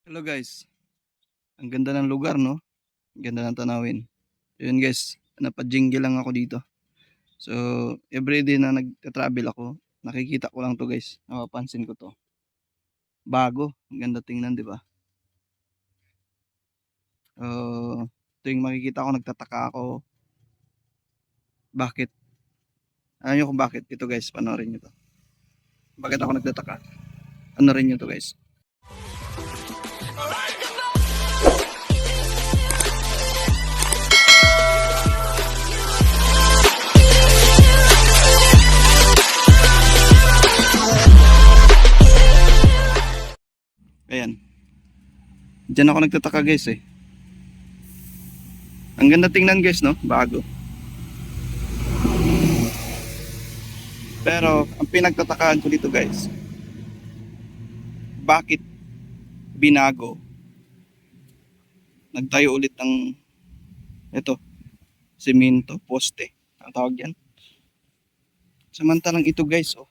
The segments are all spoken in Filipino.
Hello guys, ang ganda ng lugar no, ang ganda ng tanawin. Yun guys, napajingle lang ako dito. So everyday na nagta-travel ako, nakikita ko lang to guys, napapansin ko to. Bago, ang ganda tingnan di ba? Tuwing makikita ko nagtataka ako, bakit? Alam nyo kung bakit? Ito guys, panoorin nyo to. Bakit ako nagtataka? Panoorin nyo to guys. Ayan. Diyan ako nagtataka guys eh. Ang ganda tingnan guys no, bago. Pero ang pinagtatakaan ko dito guys, bakit binago? Nagtayo ulit ng ito, semento, poste. Ang tawag yan. Samantalang ito guys, oh,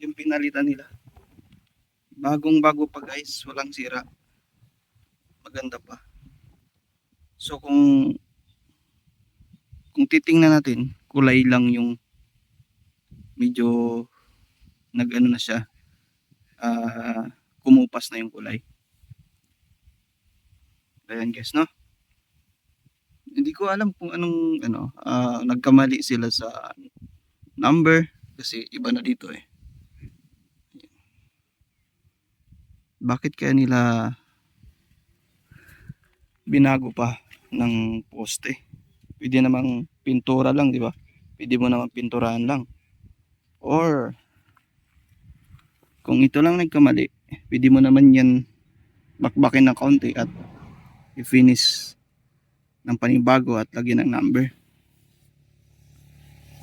yung pinalitan nila. Bagong bago pa guys, walang sira. Maganda pa. So kung titingnan natin, kulay lang yung medyo nag-ano na siya, kumupas na yung kulay. Ayan guys, no? Hindi ko alam kung anong nagkamali sila sa number kasi iba na dito eh. Bakit kaya nila binago pa ng poste? Pwede namang pintura lang, di ba? Pwede mo namang pinturahan lang. Or kung ito lang nagkamali, pwede mo naman yan bakbakin ng kaunti at i-finish ng panibago at lagyan ng number.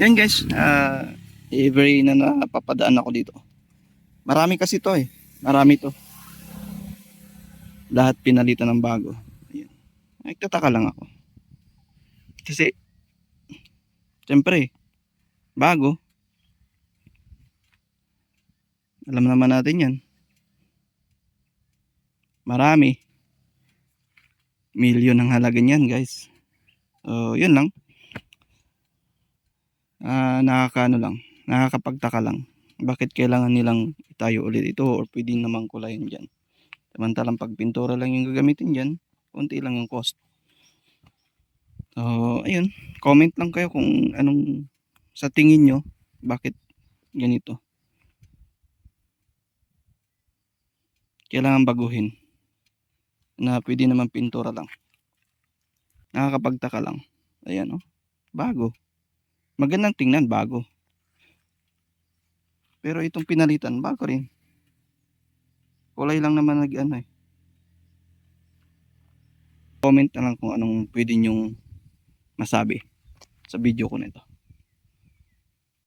Yan guys, every na napapadaan ako dito. Marami kasi to eh. Marami to. Lahat pinalitan ng bago. Ayan. Nagtataka lang ako. Kasi, siyempre, bago. Alam naman natin yan. Marami. Milyon ang halaga niyan guys. So, yun lang. Nakakaano lang. Nakakapagtaka lang. Bakit kailangan nilang itayo ulit ito or pwede namang kulayan dyan. Samantalang pag pintura lang yung gagamitin dyan, konti lang yung cost. So, ayun. Comment lang kayo kung anong sa tingin nyo, bakit ganito. Kailangan baguhin. Na pwede naman pintura lang. Nakakapagtaka lang. Ayan, oh. Bago. Magandang tingnan, bago. Pero itong pinalitan, bago rin. Kulay lang naman nag-ano eh. Comment na lang kung anong pwede nyong masabi sa video ko nito.